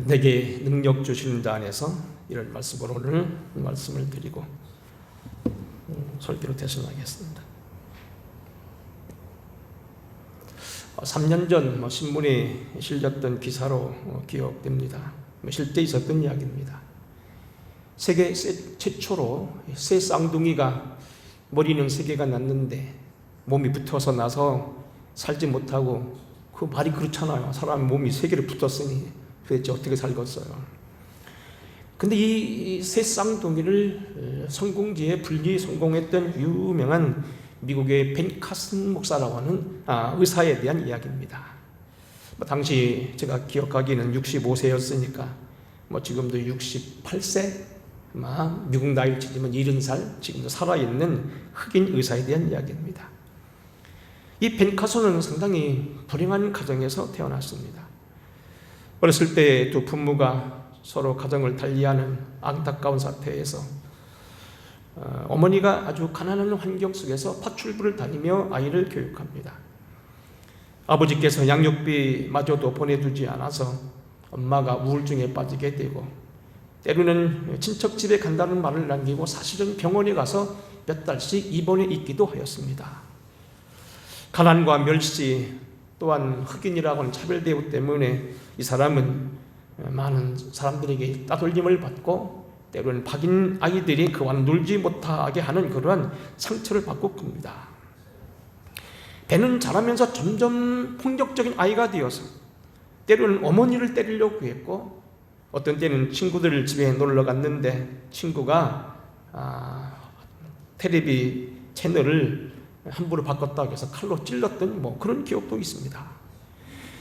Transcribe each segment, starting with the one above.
내게 능력 주시는 자 안에서 이런 말씀으로 오늘 말씀을 드리고 설교를 대신하겠습니다. 3년 전 신문에 실렸던 기사로 기억됩니다. 실제 있었던 이야기입니다. 세계 최초로 새 쌍둥이가 머리는 3개가 났는데 몸이 붙어서 나서 살지 못하고, 그 말이 그렇잖아요. 사람 몸이 3개를 붙었으니 도대체 어떻게 살겠어요. 근데 이 새 쌍둥이를 성공지에 분리 성공했던 유명한 미국의 벤 카슨 목사라고 하는 의사에 대한 이야기입니다. 당시 제가 기억하기에는 65세였으니까 지금도 68세, 미국 나이를 치면 70살, 지금도 살아있는 흑인 의사에 대한 이야기입니다. 이 벤 카슨은 상당히 불행한 가정에서 태어났습니다. 어렸을 때 두 부모가 서로 가정을 달리하는 안타까운 사태에서 어머니가 아주 가난한 환경 속에서 파출부를 다니며 아이를 교육합니다. 아버지께서 양육비마저도 보내주지 않아서 엄마가 우울증에 빠지게 되고, 때로는 친척 집에 간다는 말을 남기고 사실은 병원에 가서 몇 달씩 입원해 있기도 하였습니다. 가난과 멸시, 또한 흑인이라고 하는 차별 대우 때문에 이 사람은 많은 사람들에게 따돌림을 받고, 때로는 박인 아이들이 그와는 놀지 못하게 하는 그러한 상처를 받고 큽니다. 배는 자라면서 점점 폭력적인 아이가 되어서 때로는 어머니를 때리려고 했고, 어떤 때는 친구들 집에 놀러 갔는데 친구가 텔레비 채널을 함부로 바꿨다고 해서 칼로 찔렀던 그런 기억도 있습니다.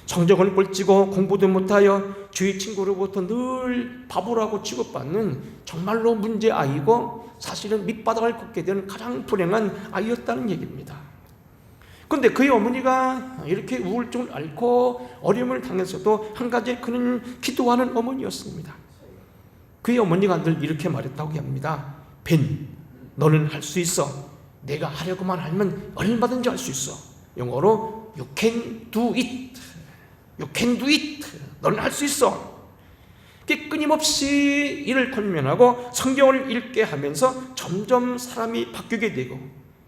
성적은 꼴찌고 공부도 못하여 주위 친구로부터 늘 바보라고 취급받는 정말로 문제아이고, 사실은 밑바닥을 걷게 되는 가장 불행한 아이였다는 얘기입니다. 그런데 그의 어머니가 이렇게 우울증을 앓고 어려움을 당했어도 한 가지 그는 기도하는 어머니였습니다. 그의 어머니가 늘 이렇게 말했다고 합니다. 벤, 너는 할 수 있어. 내가 하려고만 하면 얼마든지 할 수 있어. 영어로 You can do it. You can do it. 너는 할 수 있어. 끊임없이 이를 권면하고 성경을 읽게 하면서 점점 사람이 바뀌게 되고,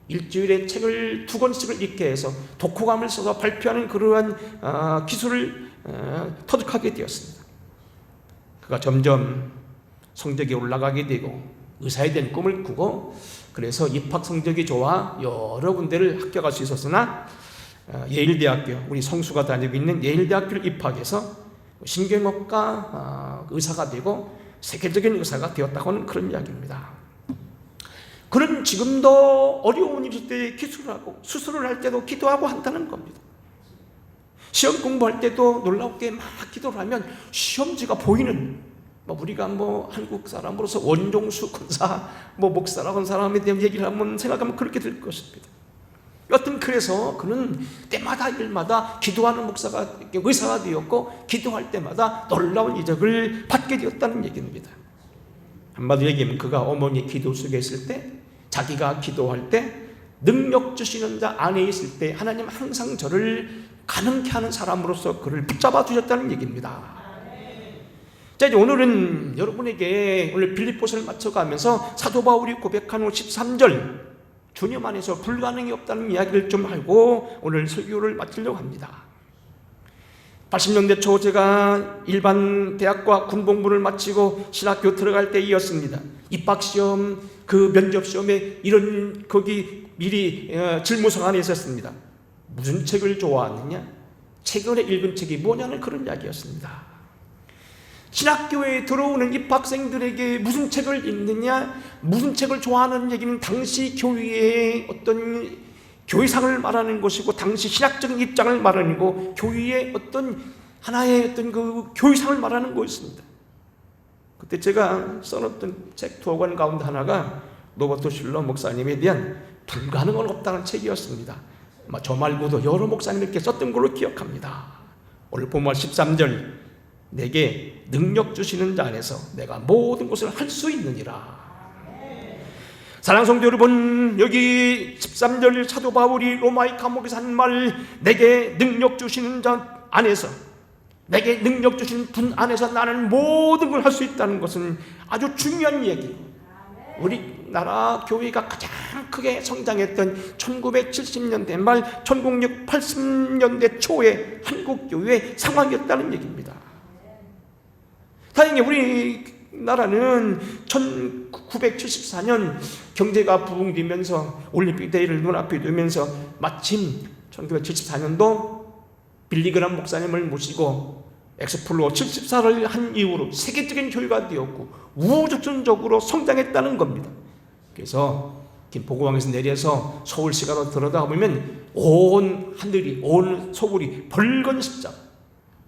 일주일에 책을 2권씩을 읽게 해서 독후감을 써서 발표하는 그러한 기술을 터득하게 되었습니다. 그가 점점 성적이 올라가게 되고 의사에 대한 꿈을 꾸고, 그래서 입학 성적이 좋아 여러 군데를 합격할 수 있었으나 예일대학교, 우리 성수가 다니고 있는 예일대학교를 입학해서 신경외과 의사가 되고 세계적인 의사가 되었다고 하는 그런 이야기입니다. 그는 지금도 어려운 일일 때 기술하고, 수술을 할 때도 기도하고 한다는 겁니다. 시험 공부할 때도 놀랍게 막 기도를 하면 시험지가 보이는, 우리가 한국 사람으로서 원종수 권사, 목사라고 하는 사람에 대한 얘기를 한번 생각하면 그렇게 될 것입니다. 여튼 그래서 그는 때마다 일마다 기도하는 목사가, 의사가 되었고, 기도할 때마다 놀라운 이적을 받게 되었다는 얘기입니다. 한마디로 얘기하면 그가 어머니 기도 속에 있을 때, 자기가 기도할 때, 능력 주시는 자 안에 있을 때 하나님 항상 저를 가능케 하는 사람으로서 그를 붙잡아 주셨다는 얘기입니다. 자, 이제 오늘은 여러분에게 오늘 빌립보서를 맞춰가면서 사도 바울이 고백한 13절, 주님 안에서 불가능이 없다는 이야기를 좀 하고 오늘 설교를 마치려고 합니다. 80년대 초 제가 일반 대학과 군복무를 마치고 신학교 들어갈 때이었습니다. 입학시험, 그 면접시험에 이런 거기 미리 질문서가 하나 있었습니다. 무슨 책을 좋아하느냐? 최근에 읽은 책이 뭐냐는 그런 이야기였습니다. 신학교에 들어오는 입학생들에게 무슨 책을 읽느냐, 무슨 책을 좋아하는 얘기는 당시 교회의 어떤 교회상을 말하는 것이고, 당시 신학적인 입장을 말하는 거고, 교회의 어떤 하나의 어떤 그 교회상을 말하는 거였습니다. 그때 제가 써놓던 책 2권 가운데 하나가 로버트 슐러 목사님에 대한 불가능은 없다는 책이었습니다. 저 말고도 여러 목사님께 썼던 걸로 기억합니다. 오늘 본문 13절, 내게 능력 주시는 자 안에서 내가 모든 것을 할 수 있느니라. 사랑하는 성도 여러분, 여기 13절 사도 바울이 로마의 감옥에서 한 말, 내게 능력 주시는 자 안에서, 내게 능력 주신 분 안에서 나는 모든 걸 할 수 있다는 것은 아주 중요한 얘기고, 우리나라 교회가 가장 크게 성장했던 1970년대 말 1980년대 초의 한국 교회의 상황이었다는 얘기입니다. 다행히 우리나라는 1974년 경제가 부흥되면서 올림픽 대회를 눈앞에 두면서 마침 1974년도 빌리그람 목사님을 모시고 엑스플로어 74를 한 이후로 세계적인 교회가 되었고 우주적으로 성장했다는 겁니다. 그래서 김포공항에서 내려서 서울시가로 들여다보면 온 하늘이, 온 서울이 벌건 십자,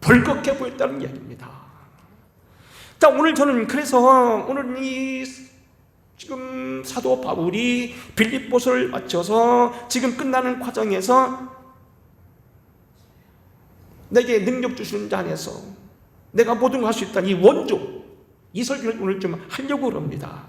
벌겋게 보였다는 이야기입니다. 자, 오늘 저는 그래서 오늘 이 지금 사도 바울이 빌립보서를 마쳐서 지금 끝나는 과정에서 내게 능력 주시는 자 안에서 내가 모든 걸 할 수 있다는 이 원조, 이 설교를 오늘 좀 하려고 합니다.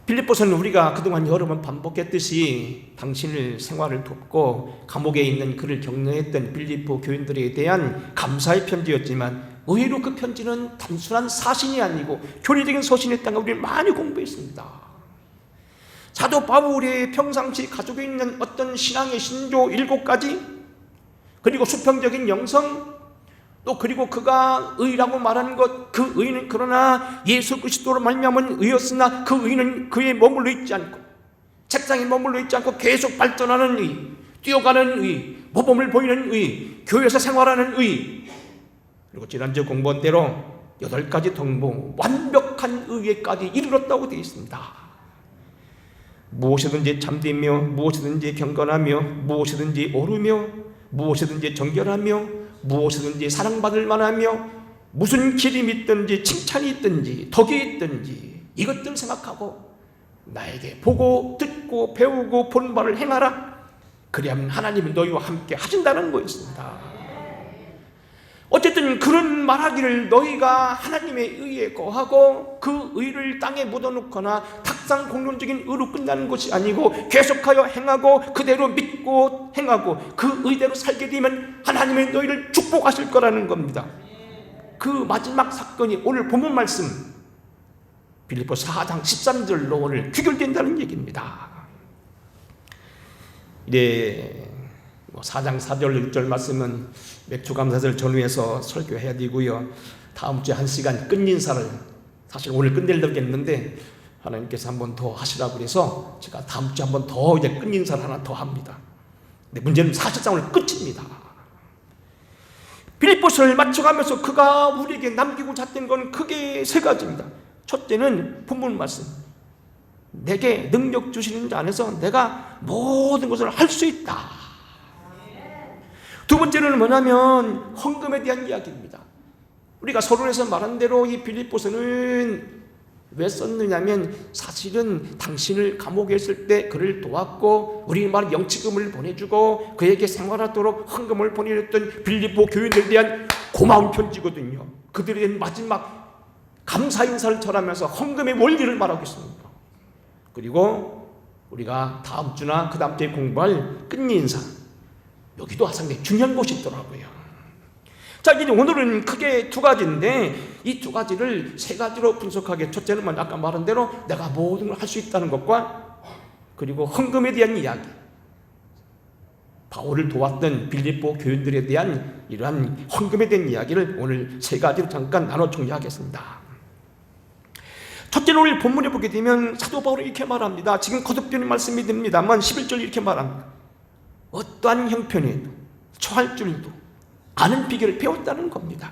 빌립보서는 우리가 그동안 여러 번 반복했듯이 당신을 생활을 돕고 감옥에 있는 그를 격려했던 빌립보 교인들에 대한 감사의 편지였지만, 의외로 그 편지는 단순한 사신이 아니고 교리적인 서신이었다는 걸 우리는 많이 공부했습니다. 사도 바울의 평상시 가지고 있는 어떤 신앙의 신조 7가지, 그리고 수평적인 영성, 또 그리고 그가 의라고 말하는 것, 그 의는 그러나 예수 그리스도로 말미암은 의였으나 그 의는 그에 머물러 있지 않고, 책상에 머물러 있지 않고 계속 발전하는 의, 뛰어가는 의, 모범을 보이는 의, 교회에서 생활하는 의, 그리고 지난주 공부한 대로 8가지 통보, 완벽한 의에까지 이르렀다고 되어 있습니다. 무엇이든지 참되며, 무엇이든지 경건하며, 무엇이든지 옳으며, 무엇이든지 정결하며, 무엇이든지 사랑받을 만하며, 무슨 기림이 있든지 칭찬이 있든지 덕이 있든지 이것들 생각하고 나에게 보고 듣고 배우고 본 바를 행하라. 그리하면 하나님은 너희와 함께 하신다는 거였습니다. 어쨌든 그런 말하기를 너희가 하나님의 의에 거하고 그 의를 땅에 묻어놓거나 탁상 공론적인 의로 끝나는 것이 아니고 계속하여 행하고 그대로 믿고 행하고 그 의대로 살게 되면 하나님의 너희를 축복하실 거라는 겁니다. 그 마지막 사건이 오늘 본문 말씀 빌립보 4장 13절로 오늘 귀결된다는 얘기입니다. 이제 4장 4절 6절 말씀은 맥주감사절 전후에서 설교해야 되고요. 다음 주에 1시간 끝인사를 사실 오늘 끝내려고 했는데 하나님께서 한 번 더 하시라고 그래서 제가 다음 주에 한 번 더 이제 끝인사를 하나 더 합니다. 근데 문제는 사실상 오늘 끝입니다. 빌립보서를 맞춰가면서 그가 우리에게 남기고자 했던 건 크게 3가지입니다. 첫째는 본문 말씀, 내게 능력 주시는 자 안에서 내가 모든 것을 할 수 있다. 두 번째는 뭐냐면 헌금에 대한 이야기입니다. 우리가 서론에서 말한 대로 이 빌립보서는 왜 썼느냐면 사실은 당신을 감옥에 있을 때 그를 도왔고 우리 말 영치금을 보내주고 그에게 생활하도록 헌금을 보내줬던 빌립보 교인들에 대한 고마운 편지거든요. 그들에 대한 마지막 감사 인사를 전하면서 헌금의 원리를 말하고 있습니다. 그리고 우리가 다음 주나 그 다음 주에 공부할 끝인사, 여기도 상당히 중요한 것이 있더라고요. 자, 이제 오늘은 크게 2가지인데 이 2가지를 3가지로 분석하게, 첫째는 아까 말한 대로 내가 모든 걸 할 수 있다는 것과 그리고 헌금에 대한 이야기, 바울을 도왔던 빌립보 교인들에 대한 이러한 헌금에 대한 이야기를 오늘 3가지로 잠깐 나눠 정리하겠습니다. 첫째는 오늘 본문에 보게 되면 사도 바울이 이렇게 말합니다. 지금 거듭되는 말씀이 됩니다만 11절 이렇게 말합니다. 어떠한 형편에도 처할 줄도 아는 비결을 배웠다는 겁니다.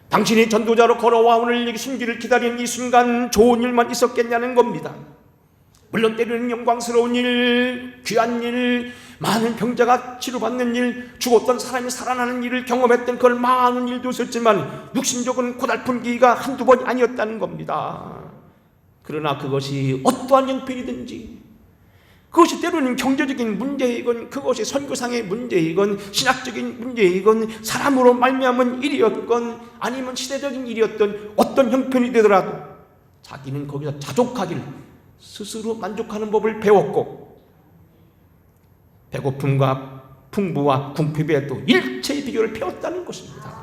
당신이 전도자로 걸어와 오늘 순기를 기다리는 이 순간 좋은 일만 있었겠냐는 겁니다. 물론 때로는 영광스러운 일, 귀한 일, 많은 병자가 치료받는 일, 죽었던 사람이 살아나는 일을 경험했던 그런 많은 일도 있었지만 육신적인 고달픈 기회가 한두 번이 아니었다는 겁니다. 그러나 그것이 어떠한 형편이든지, 그것이 때로는 경제적인 문제이건 그것이 선교상의 문제이건 신학적인 문제이건 사람으로 말미암은 일이었건 아니면 시대적인 일이었던 어떤 형편이 되더라도 자기는 거기서 자족하길, 스스로 만족하는 법을 배웠고 배고픔과 풍부와 궁핍에 또 일체의 비결을 배웠다는 것입니다.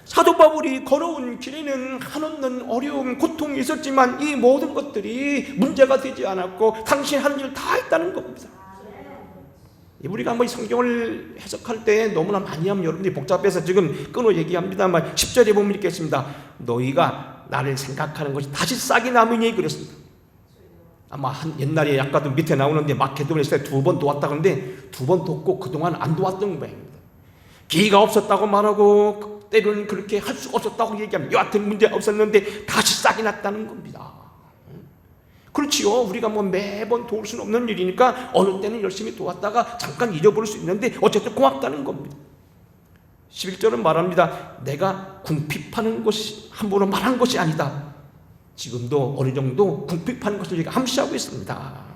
사도 바울이 걸어온 길에는 한없는 어려움, 고통이 있었지만 이 모든 것들이 문제가 되지 않았고 당신이 하는 일을 다 했다는 겁니다. 우리가 한번 이 성경을 해석할 때 너무나 많이 하면 여러분들이 복잡해서 지금 끊어 얘기합니다만 10절에 보면 이렇게 했습니다. 너희가 나를 생각하는 것이 다시 싹이 나무니 그랬습니다. 아마 옛날에 아까도 밑에 나오는데 마케도니아에 2번 도왔다 그러는데 2번 돕고 그동안 안 도왔던 모양입니다. 기회가 없었다고 말하고 때로는 그렇게 할 수 없었다고 얘기하면 여하튼 문제 없었는데 다시 싹이 났다는 겁니다. 그렇지요. 우리가 뭐 매번 도울 수는 없는 일이니까 어느 때는 열심히 도왔다가 잠깐 잊어버릴 수 있는데 어쨌든 고맙다는 겁니다. 11절은 말합니다. 내가 궁핍하는 것이 함부로 말한 것이 아니다. 지금도 어느 정도 궁핍하는 것을 우리가 암시하고 있습니다.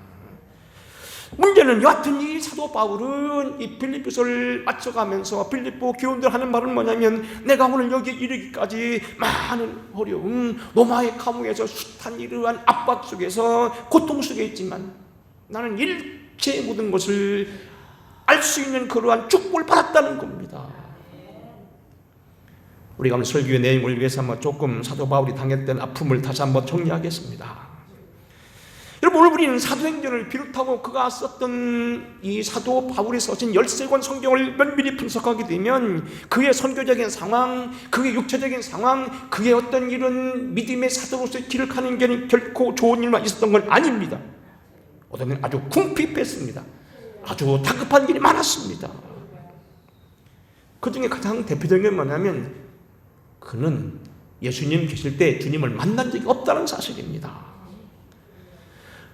문제는 여하튼 이 사도 바울은 이 빌립보서를 맞춰가면서 빌립보 교인들 하는 말은 뭐냐면 내가 오늘 여기 이르기까지 많은 어려움, 로마의 감옥에서 숱한 이러한 압박 속에서 고통 속에 있지만 나는 일체의 모든 것을 알 수 있는 그러한 축복을 받았다는 겁니다. 우리가 오늘 설교의 내용을 위해서 한번 조금 사도 바울이 당했던 아픔을 다시 한번 정리하겠습니다. 여러분, 오늘 우리는 사도행전을 비롯하고 그가 썼던 이 사도 바울이 써진 13권 성경을 면밀히 분석하게 되면 그의 선교적인 상황, 그의 육체적인 상황, 그의 어떤 이런 믿음의 사도로서의 길을 가는 게 결코 좋은 일만 있었던 건 아닙니다. 어떤 때는 아주 궁핍했습니다. 아주 다급한 일이 많았습니다. 그 중에 가장 대표적인 게 뭐냐면 그는 예수님 계실 때 주님을 만난 적이 없다는 사실입니다.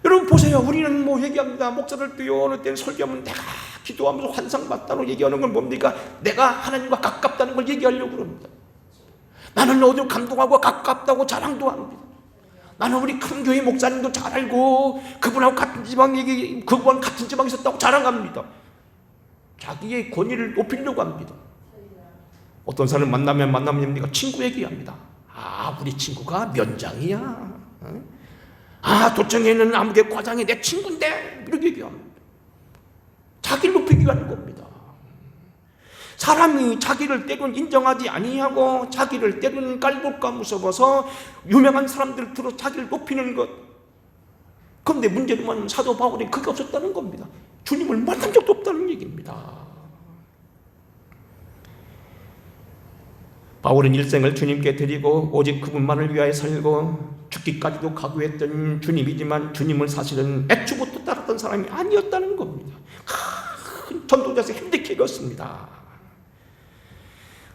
여러분 보세요. 우리는 뭐 얘기합니다. 목사를 또 어느 때는 설교하면 내가 기도하면서 환상 봤다고 얘기하는 건 뭡니까? 내가 하나님과 가깝다는 걸 얘기하려고 그럽니다. 나는 어디로 감동하고 가깝다고 자랑도 합니다. 나는 우리 큰 교회 목사님도 잘 알고 그분하고 같은 지방에 있었다고 자랑합니다. 자기의 권위를 높이려고 합니다. 어떤 사람 만나면 내가 친구 얘기합니다. 아, 우리 친구가 면장이야. 아, 도청에는 아무개 과장이 내 친구인데 이렇게 얘기합니다. 자기를 높이기 위한 겁니다. 사람이 자기를 때론 인정하지 아니하고 자기를 때론 깔볼까 무서워서 유명한 사람들 들어 자기를 높이는 것. 그런데 문제는 뭐냐면 사도 바울이 그게 없었다는 겁니다. 주님을 만난 적도 없다는 얘기입니다. 바울은 일생을 주님께 드리고 오직 그분만을 위하여 살고 죽기까지도 각오했던 주님이지만 주님을 사실은 애초부터 따랐던 사람이 아니었다는 겁니다. 큰 전도자에서 힘들게 읽었습니다.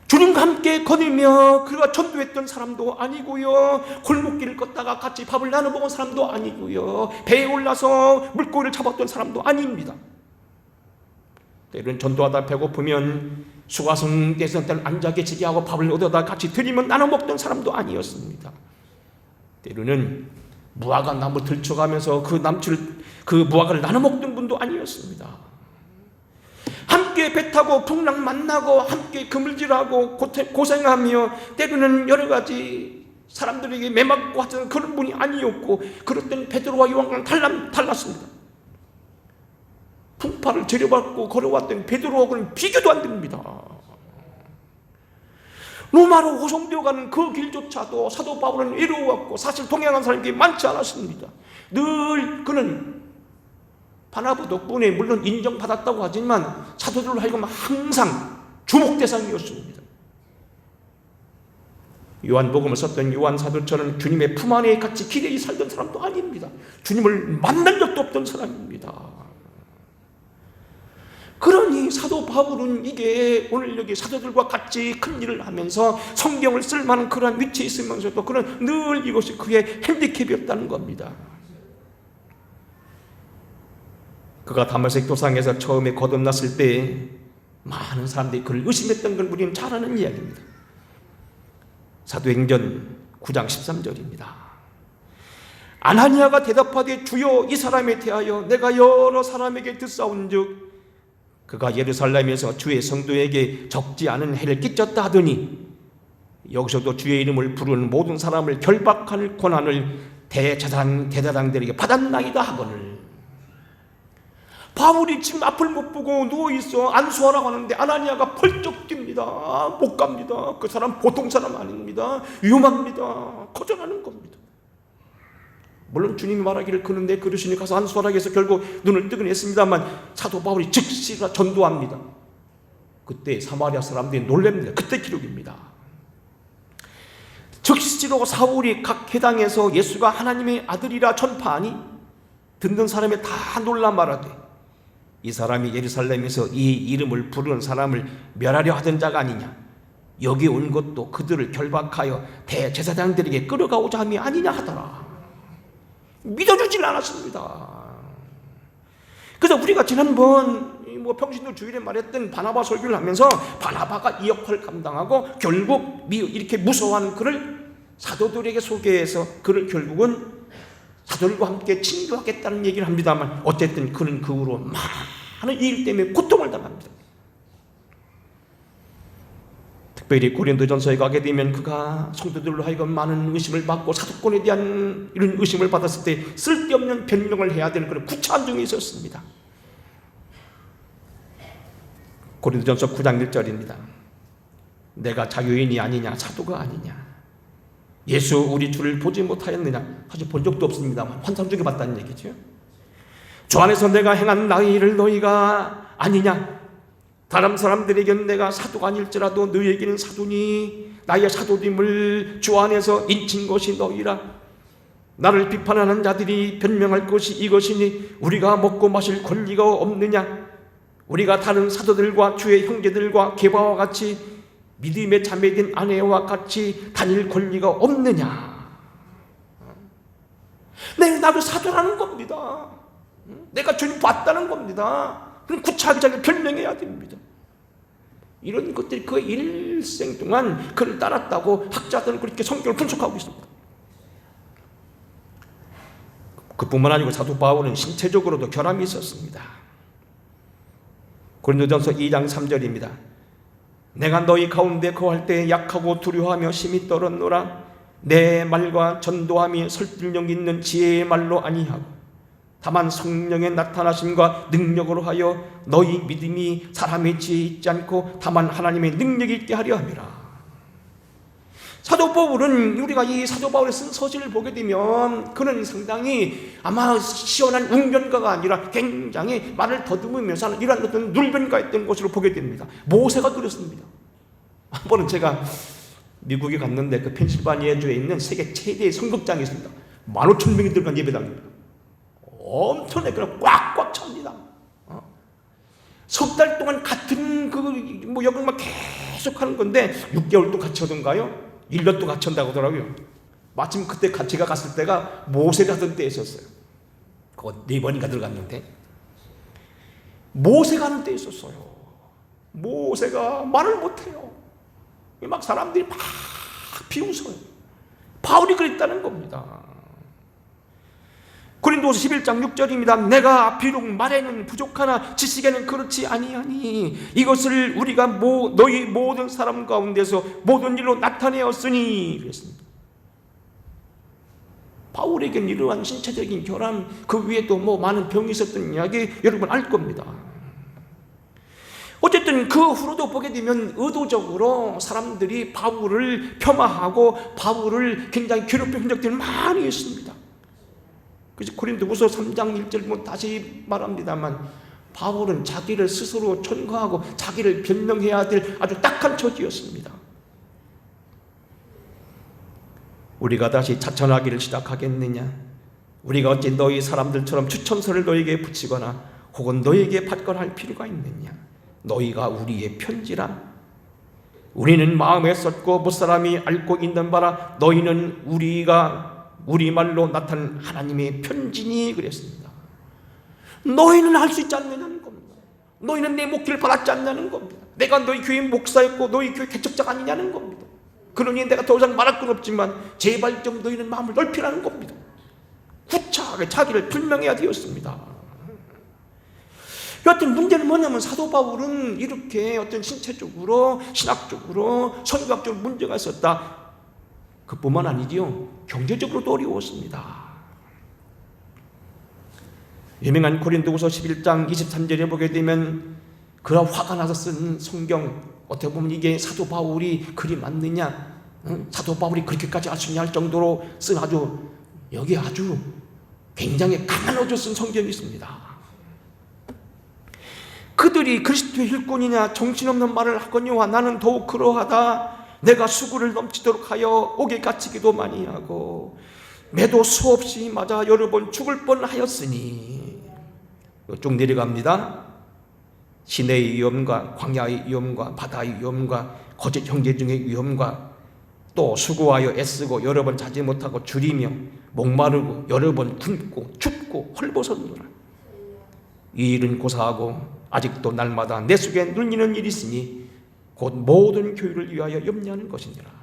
주님과 함께 거닐며 그가 전도했던 사람도 아니고요, 골목길을 걷다가 같이 밥을 나눠 먹은 사람도 아니고요, 배에 올라서 물고기를 잡았던 사람도 아닙니다. 때로는 전도하다 배고프면 수가성 대선들 앉아 계시게 하고 밥을 얻어다 같이 드리면 나눠 먹던 사람도 아니었습니다. 때로는 무화과 나무 들쳐가면서 그 무화과를 나눠 먹던 분도 아니었습니다. 함께 배 타고 풍랑 만나고 함께 그물질하고 고생하며 때로는 여러 가지 사람들에게 매맞고 하던 그런 분이 아니었고, 그럴 베드로와 요한과는 달랐습니다. 풍파를 제려받고 걸어왔던 베드로하고는 비교도 안 됩니다. 로마로 호송되어가는 그 길조차도 사도 바울은 외로웠고 사실 동행한 사람이 많지 않았습니다. 늘 그는 바나바 덕분에 물론 인정받았다고 하지만 사도들로 하여금 항상 주목 대상이었습니다. 요한복음을 썼던 요한 사도처럼 주님의 품 안에 같이 기대히 살던 사람도 아닙니다. 주님을 만난 적도 없던 사람입니다. 그러니 사도 바울은 이게 오늘 여기 사도들과 같이 큰 일을 하면서 성경을 쓸 만한 그러한 위치에 있으면서도 그는 늘 이것이 그의 핸디캡이었다는 겁니다. 그가 다메섹 도상에서 처음에 거듭났을 때 많은 사람들이 그를 의심했던 걸 우리는 잘 아는 이야기입니다. 사도행전 9장 13절입니다. 아나니아가 대답하되 주여 이 사람에 대하여 내가 여러 사람에게 듣사온즉 그가 예루살렘에서 주의 성도에게 적지 않은 해를 끼쳤다 하더니 여기서도 주의 이름을 부르는 모든 사람을 결박할 권한을 대제사장들에게 받았나이다 하거늘. 바울이 지금 앞을 못 보고 누워있어. 안수하라고 하는데 아나니아가 펄쩍 뜁니다. 못 갑니다. 그 사람 보통 사람 아닙니다. 위험합니다. 거절하는 겁니다. 물론 주님이 말하기를 그는 내 그릇이니 가서 안수하라고 해서 결국 눈을 뜨긴 했습니다만 사도 바울이 즉시 전도합니다. 그때 사마리아 사람들이 놀랍니다. 그때 기록입니다. 즉시로 사울이 각 회당에서 예수가 하나님의 아들이라 전파하니 듣는 사람이 다 놀라 말하되 이 사람이 예루살렘에서 이 이름을 부르는 사람을 멸하려 하던 자가 아니냐, 여기 온 것도 그들을 결박하여 대제사장들에게 끌어가고자 함이 아니냐 하더라. 믿어주질 않았습니다. 그래서 우리가 지난번 평신도 주일에 말했던 바나바 설교를 하면서 바나바가 이 역할을 감당하고 결국 이렇게 무서워하는 그를 사도들에게 소개해서 그를 결국은 사도들과 함께 친교하겠다는 얘기를 합니다만 어쨌든 그는 그 후로 많은 일 때문에 고통을 당합니다. 특별히 고린도전서에 가게 되면 그가 성도들로 하여금 많은 의심을 받고 사도권에 대한 이런 의심을 받았을 때 쓸데없는 변명을 해야 되는 그런 구차한 중에 있었습니다. 고린도전서 9장 1절입니다. 내가 자유인이 아니냐, 사도가 아니냐, 예수 우리 주를 보지 못하였느냐. 사실 본 적도 없습니다만 환상 중에 봤다는 얘기죠. 주 안에서 내가 행한 나의 일을 너희가 아니냐, 다른 사람들에게는 내가 사도가 아닐지라도 너희에게는 사도니 나의 사도됨을 주 안에서 인친 것이 너희라. 나를 비판하는 자들이 변명할 것이 이것이니 우리가 먹고 마실 권리가 없느냐, 우리가 다른 사도들과 주의 형제들과 게바와 같이 믿음의 자매된 아내와 같이 다닐 권리가 없느냐. 나도 사도라는 겁니다. 내가 주님 봤다는 겁니다. 그럼 구차하게 자기 변명해야 됩니다. 이런 것들이 그 일생 동안 그를 따랐다고 학자들은 그렇게 성경을 분석하고 있습니다. 그뿐만 아니고 사도 바울은 신체적으로도 결함이 있었습니다. 고린도전서 2장 3절입니다. 내가 너희 가운데 거할 때 약하고 두려워하며 심히 떨었노라. 내 말과 전도함이 설득력 있는 지혜의 말로 아니하고 다만 성령의 나타나심과 능력으로 하여 너희 믿음이 사람의 지혜에 있지 않고 다만 하나님의 능력이 있게 하려 함이라. 사도 바울은 우리가 이 사도 바울의 쓴 서신을 보게 되면 그는 상당히 아마 시원한 웅변가가 아니라 굉장히 말을 더듬으면서 하는 이러한 어떤 눌변가였던 것으로 보게 됩니다. 모세가 그랬습니다. 한 번은 제가 미국에 갔는데 그 펜실바니아주에 있는 세계 최대의 성극장이 있습니다. 15,000명이 들어간 예배당입니다. 엄청나게 그냥 꽉꽉 찹니다. 석 달 동안 같은 역을만 계속 하는 건데 6개월도 같이 하던가요? 1년도 같이 한다고 하더라고요. 마침 그때 제가 갔을 때가 모세가 하던 때 있었어요. 그거 4번인가 들어갔는데 모세가 하는 때 있었어요. 모세가 말을 못해요. 막 사람들이 막 비웃어요. 바울이 그랬다는 겁니다. 고린도서 11장 6절입니다. 내가 비록 말에는 부족하나 지식에는 그렇지 아니하니 이것을 우리가 너희 모든 사람 가운데서 모든 일로 나타내었으니 그랬습니다. 바울에게는 이러한 신체적인 결함, 그 위에도 많은 병이 있었던 이야기 여러분 알 겁니다. 어쨌든 그 후로도 보게 되면 의도적으로 사람들이 바울을 폄하하고 바울을 굉장히 괴롭힌 흔적들이 많이 있습니다. 그래서 고린도후서 3장 1절 다시 말합니다만 바울은 자기를 스스로 천거하고 자기를 변명해야 될 아주 딱한 처지였습니다. 우리가 다시 자천하기를 시작하겠느냐? 우리가 어찌 너희 사람들처럼 추천서를 너희에게 붙이거나 혹은 너희에게 받거나 할 필요가 있느냐? 너희가 우리의 편지라. 우리는 마음에 썼고 무사람이 알고 있는 바라. 너희는 우리 말로 나타난 하나님의 편지니 그랬습니다. 너희는 할 수 있지 않느냐는 겁니다. 너희는 내 목기를 받았지 않냐는 겁니다. 내가 너희 교회 목사였고 너희 교회 개척자가 아니냐는 겁니다. 그러니 내가 더 이상 말할 건 없지만 제발 좀 너희는 마음을 넓히라는 겁니다. 구차하게 자기를 불명해야 되었습니다. 여하튼 문제는 뭐냐면 사도 바울은 이렇게 어떤 신체적으로 신학적으로 선교학적으로 문제가 있었다. 그뿐만 아니지요. 경제적으로도 어려웠습니다. 유명한 고린도후서 11장 23절에 보게 되면 그가 화가 나서 쓴 성경, 어떻게 보면 이게 사도 바울이 글이 맞느냐, 사도 바울이 그렇게까지 할 수 있냐 할 정도로 쓴 여기 아주 굉장히 강한 어조 쓴 성경이 있습니다. 그들이 그리스도의 일꾼이냐 정신없는 말을 하거니와 나는 더욱 그러하다. 내가 수구를 넘치도록 하여 옥에 갇히기도 많이 하고 매도 수없이 맞아 여러 번 죽을 뻔하였으니. 쭉 내려갑니다. 시내의 위험과 광야의 위험과 바다의 위험과 거짓 형제 중의 위험과 또 수고하여 애쓰고 여러 번 자지 못하고 줄이며 목마르고 여러 번 굶고 춥고 헐벗었노라. 이 일은 고사하고 아직도 날마다 내 속에 눌리는 일이 있으니 곧 모든 교회를 위하여 염려하는 것이니라.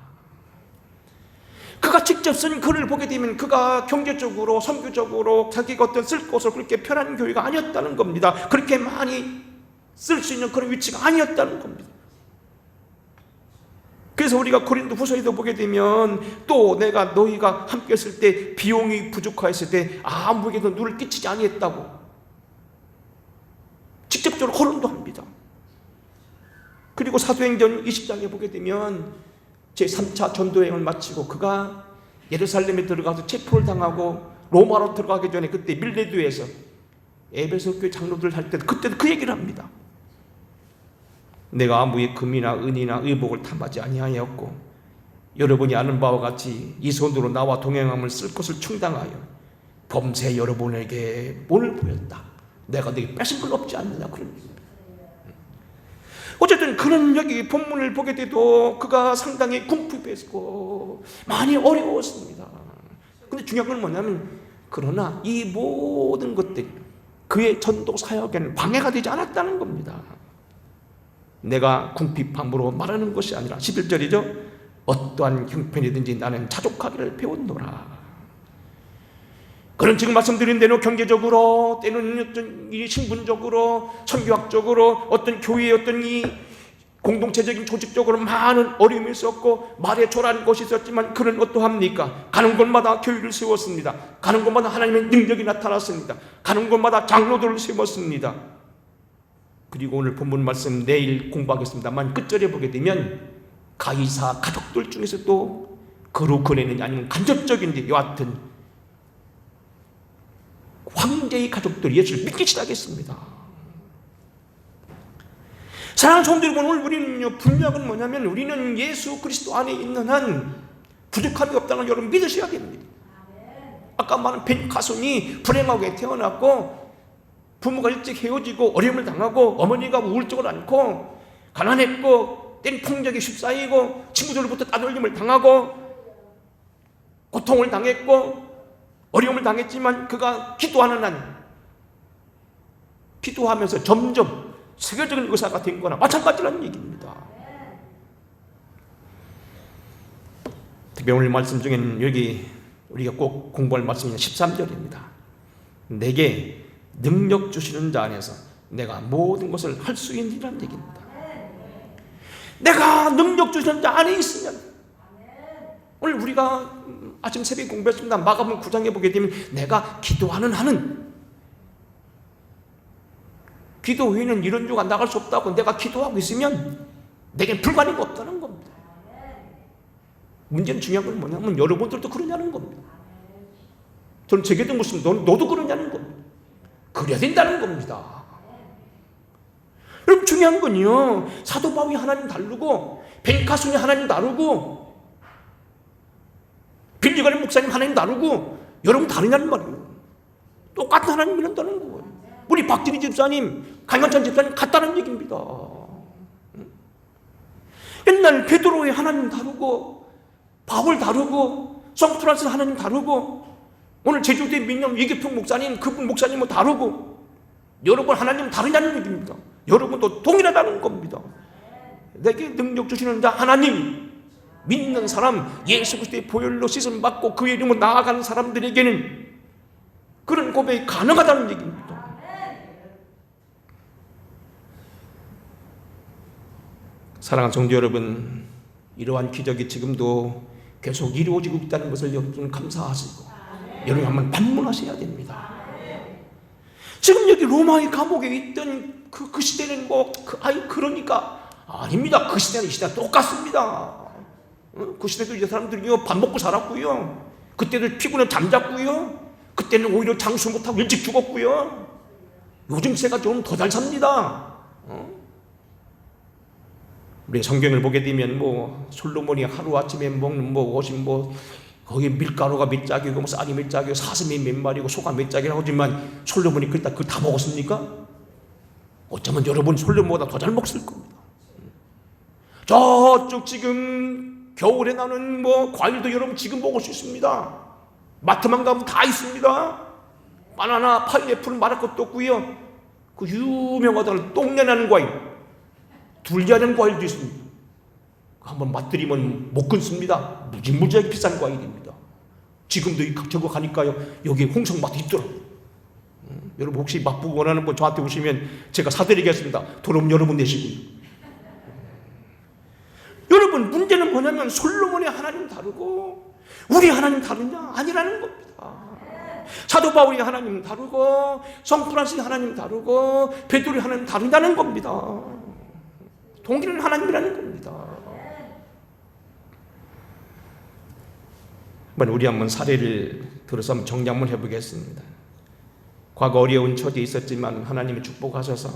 그가 직접 쓴 글을 보게 되면 그가 경제적으로 선교적으로 자기가 어떤 쓸 곳을 그렇게 편한 교회가 아니었다는 겁니다. 그렇게 많이 쓸 수 있는 그런 위치가 아니었다는 겁니다. 그래서 우리가 고린도 후서에도 보게 되면 또 내가 너희가 함께 했을 때 비용이 부족하였을 때 아무에게도 눈을 끼치지 아니했다고 직접적으로 거론도 합니다. 그리고 사도행전 20장에 보게 되면 제3차 전도여행을 마치고 그가 예루살렘에 들어가서 체포를 당하고 로마로 들어가기 전에 그때 밀레도에서 에베소 교회 장로들 할 때 그때도 그 얘기를 합니다. 내가 아무의 금이나 은이나 의복을 탐하지 아니하였고 여러분이 아는 바와 같이 이 손으로 나와 동행함을 쓸 것을 충당하여 범세 여러분에게 본을 보였다. 내가 너에게 뺏은 건 없지 않느냐 그런 얘기입니다. 어쨌든 그런 여기 본문을 보게 돼도 그가 상당히 궁핍했고 많이 어려웠습니다. 근데 중요한 건 뭐냐면 그러나 이 모든 것들이 그의 전도 사역에는 방해가 되지 않았다는 겁니다. 내가 궁핍함으로 말하는 것이 아니라 11절이죠. 어떠한 형편이든지 나는 자족하기를 배웠노라. 그런 지금 말씀드린 대로 경제적으로 때는 어떤 이 신분적으로 선교학적으로 어떤 교회의 어떤 이 공동체적인 조직적으로 많은 어려움이 있었고 말에 초라한 것이 있었지만 그는 어떠합니까? 가는 곳마다 교회를 세웠습니다. 가는 곳마다 하나님의 능력이 나타났습니다. 가는 곳마다 장로들을 세웠습니다. 그리고 오늘 본문 말씀 내일 공부하겠습니다만 끝절에 보게 되면 가이사 가족들 중에서도 거룩 거래는 아니면 간접적인데 여하튼 황제의 가족들이 예수를 믿기 시작했습니다. 사랑하는 성도 여러분, 오늘 우리는요 분명한 뭐냐면 우리는 예수 그리스도 안에 있는 한 부족함이 없다는 걸 여러분 믿으셔야 됩니다. 아까 말한 벤 가손이 불행하게 태어났고 부모가 일찍 헤어지고 어려움을 당하고 어머니가 우울증을 앓고 가난했고 때는 폭력에 휩싸이고 친구들로부터 따돌림을 당하고 고통을 당했고 어려움을 당했지만 그가 기도하는 한 기도하면서 점점 세계적인 의사가 된 거나 마찬가지라는 얘기입니다. 특히 오늘 말씀 중에는 여기 우리가 꼭 공부할 말씀이 13절입니다. 내게 능력 주시는 자 안에서 내가 모든 것을 할 수 있느니라는 얘기입니다. 내가 능력 주시는 자 안에 있으면 오늘 우리가 아침 새벽에 공부했습니다. 마가복음 9장에 보게 되면 내가 기도하는 한은 기도 외에는 이런 주가 나갈 수 없다고 내가 기도하고 있으면 내게 불가능이 없다는 겁니다. 문제는 중요한 건 뭐냐면 여러분들도 그러냐는 겁니다. 저는 제게도 묻습니다. 너도 그러냐는 겁니다. 그래야 된다는 겁니다. 여러분 중요한 건요 사도 바울이 하나님 다르고 벤카순이 하나님 다르고 빌리가리 목사님 하나님 다르고 여러분 다르냐는 말이에요. 똑같은 하나님 믿는다는 거예요. 우리 박진희 집사님, 강현찬 집사님 같다는 얘기입니다. 옛날 베드로의 하나님 다르고 바울 다르고 성프란스 하나님 다르고 오늘 제주도의 민영 이기평 목사님 그분 목사님은 다르고 여러분 하나님 다르냐는 얘기입니다. 여러분도 동일하다는 겁니다. 내게 능력 주시는 자 하나님 믿는 사람 예수 그리스도의 보혈로 씻음 받고 그의 이름으로 나아가는 사람들에게는 그런 고백이 가능하다는 얘기입니다. 사랑하는 성도 여러분, 이러한 기적이 지금도 계속 이루어지고 있다는 것을 여러분 감사하시고 여러분 한번 반문하셔야 됩니다. 지금 여기 로마의 감옥에 있던 그 시대는 그러니까 아닙니다. 그 시대는 이 시대는 똑같습니다. 그 시대도 이 사람들이요 밥 먹고 살았고요. 그때도 피곤해 잠잤고요. 그때는 오히려 장수 못하고 일찍 죽었고요. 요즘 세가 좀 더 잘 삽니다. 우리 성경을 보게 되면 솔로몬이 하루아침에 먹는 옷이 거기 밀가루가 몇 짝이고 쌀이 몇 짝이고 사슴이 몇 마리고 소가 몇 짝이라고 하지만 솔로몬이 그걸 다 먹었습니까? 어쩌면 여러분 솔로몬보다 더 잘 먹었을 겁니다. 저쪽 지금 겨울에 나는 과일도 여러분 지금 먹을 수 있습니다. 마트만 가면 다 있습니다. 바나나, 파인애플 말할 것도 없고요. 그 유명하다는 똥내나는 과일, 둘리하는 과일도 있습니다. 한번 맛들이면 못 끊습니다. 무지무지하게 비싼 과일입니다. 지금도 저거 가니까요 여기 홍성마트 있더라고요. 여러분 혹시 맛보고 원하는 분 저한테 오시면 제가 사드리겠습니다. 돈 여러분 내시고요. 여러분 문제는 뭐냐면 솔로몬의 하나님 다르고 우리 하나님 다르냐? 아니라는 겁니다. 사도 바울의 하나님 다르고 성 프란시스의 하나님 다르고 베드로의 하나님 다르다는 겁니다. 동일한 하나님이라는 겁니다. 우리 한번 사례를 들어서 한번 정리 한번 해보겠습니다. 과거 어려운 처지에 있었지만 하나님이 축복하셔서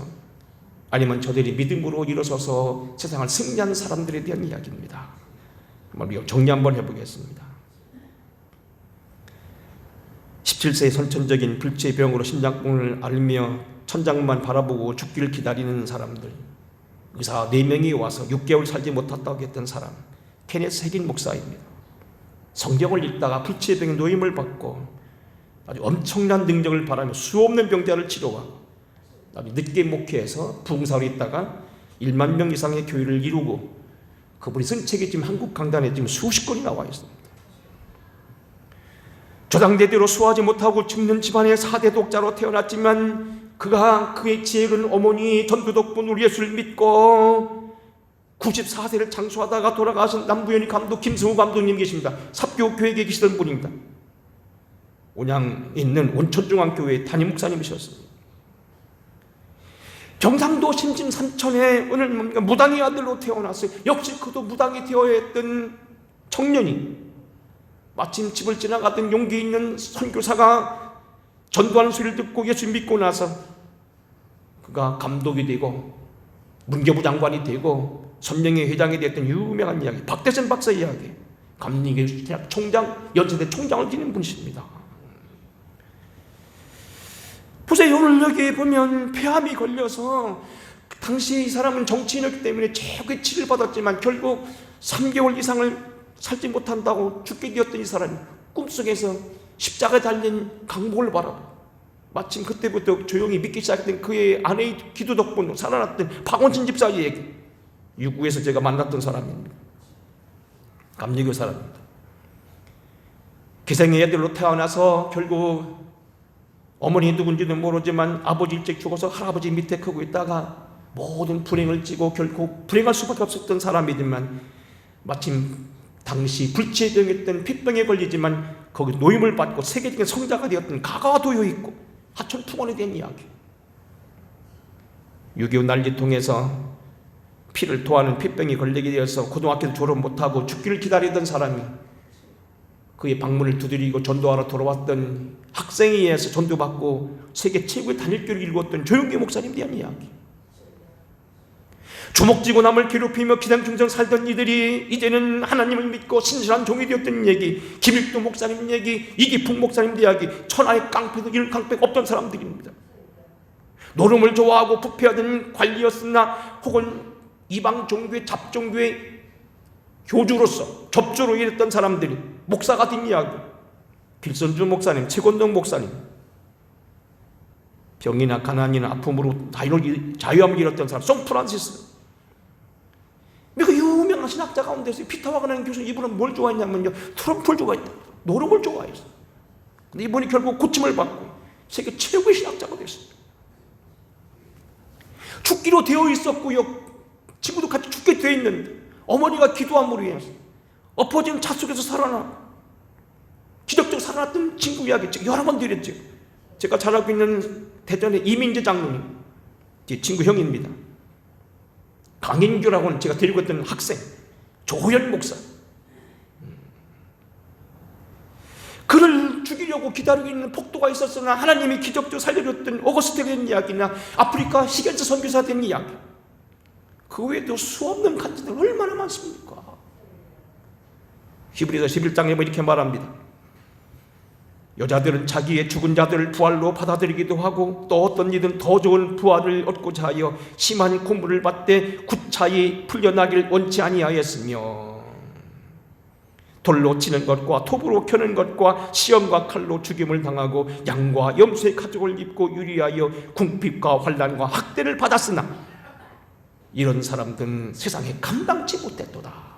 아니면 저들이 믿음으로 일어서서 세상을 승리한 사람들에 대한 이야기입니다. 한번 정리 한번 해보겠습니다. 17세의 선천적인 불치의 병으로 심장병을 앓으며 천장만 바라보고 죽기를 기다리는 사람들, 의사 4명이 와서 6개월 살지 못했다고 했던 사람, 케네스 해긴 목사입니다. 성경을 읽다가 불치의 병에 노임을 받고 아주 엄청난 능력을 바라며 수없는 병자를 치료하고 늦게 목회해서 부흥사로 있다가 1만 명 이상의 교회를 이루고 그분이 쓴 책이 지금 한국 강단에 지금 수십 권이 나와 있습니다. 조상대대로 수하지 못하고 죽는 집안의 4대 독자로 태어났지만 그의 지혜로운 어머니 전도 덕분으로 예수를 믿고 94세를 장수하다가 돌아가신 남부연희 감독 김승우 감독님 계십니다. 삽교교회에 계시던 분입니다. 온양에 있는 온천중앙교회 담임 목사님이셨습니다. 경상도 신진 삼천에 오늘 무당의 아들로 태어났어요. 역시 그도 무당이 되어야 했던 청년이 마침 집을 지나가던 용기 있는 선교사가 전도하는 소리를 듣고 예수 믿고 나서 그가 감독이 되고 문교부 장관이 되고 선명의 회장이 됐던 유명한 이야기, 박대선 박사 이야기, 감리교 대학 총장, 연세대 총장을 지닌 분이십니다. 보세요. 오늘 여기 보면 폐암이 걸려서 당시 이 사람은 정치인이었기 때문에 최고의 치료를 받았지만 결국 3개월 이상을 살지 못한다고 죽게 되었던 이 사람이 꿈속에서 십자가에 달린 강목을 바라보고 마침 그때부터 조용히 믿기 시작했던 그의 아내의 기도 덕분으로 살아났던 박원천 집사의 얘기, 유구에서 제가 만났던 사람입니다. 감리교 사람입니다. 기생의 애들로 태어나서 결국 어머니 누군지는 모르지만 아버지 일찍 죽어서 할아버지 밑에 크고 있다가 모든 불행을 지고 결국 불행할 수밖에 없었던 사람이지만 마침 당시 불치에 병했던 핏병에 걸리지만 거기 노임을 받고 세계적인 성자가 되었던 가가와 도요 있고 하천 풍원에 대한 이야기. 6.25 난리통에서 피를 토하는 핏병이 걸리게 되어서 고등학교도 졸업 못하고 죽기를 기다리던 사람이 그의 방문을 두드리고 전도하러 돌아왔던 학생에 의해서 전도받고 세계 최고의 단일교를 이루었던 조용기 목사님에 대한 이야기. 주먹쥐고 남을 괴롭히며 기생충성 살던 이들이 이제는 하나님을 믿고 신실한 종이 되었던 얘기, 김일도 목사님 얘기, 이기풍 목사님 이야기, 천하의 깡패도 이런 깡패가 없던 사람들입니다. 노름을 좋아하고 부패하던 관리였으나 혹은 이방 종교의 잡종교의 교주로서 접주로 일했던 사람들이 목사가 된 이야기, 길선주 목사님, 최권동 목사님, 병이나 가난이나 아픔으로 자유함을 잃었던 사람, 송 프란시스, 그 유명한 신학자 가운데서 피터와그라는 교수, 이분은 뭘 좋아했냐면요, 트럼프를 좋아했다, 노름을 좋아했어. 근데 이분이 결국 고침을 받고 세계 최고의 신학자가 됐습니다. 죽기로 되어 있었고요, 친구도 같이 죽게 되어 있는데 어머니가 기도함으로 인해서 엎어진 차 속에서 살아나 기적적으로 살아났던 친구 이야기 여러 번 드렸죠. 제가 잘 알고 있는 대전의 이민재 장로님, 제 친구 형입니다. 강인규라고는 제가 데리고 있던 학생, 조현 목사. 그를 죽이려고 기다리고 있는 폭도가 있었으나 하나님이 기적적으로 살려줬던 오거스트에 대한 이야기나 아프리카 히겐스 선교사에 대한 이야기, 그 외에도 수없는 간증들 얼마나 많습니까? 히브리서 11장에 이렇게 말합니다. 여자들은 자기의 죽은 자들을 부활로 받아들이기도 하고 또 어떤 이들은 더 좋은 부활을 얻고자 하여 심한 고문을 받되 구차히 풀려나길 원치 아니하였으며 돌로 치는 것과 톱으로 켜는 것과 시험과 칼로 죽임을 당하고 양과 염소의 가죽을 입고 유리하여 궁핍과 환난과 학대를 받았으나 이런 사람들은 세상에 감당치 못했도다.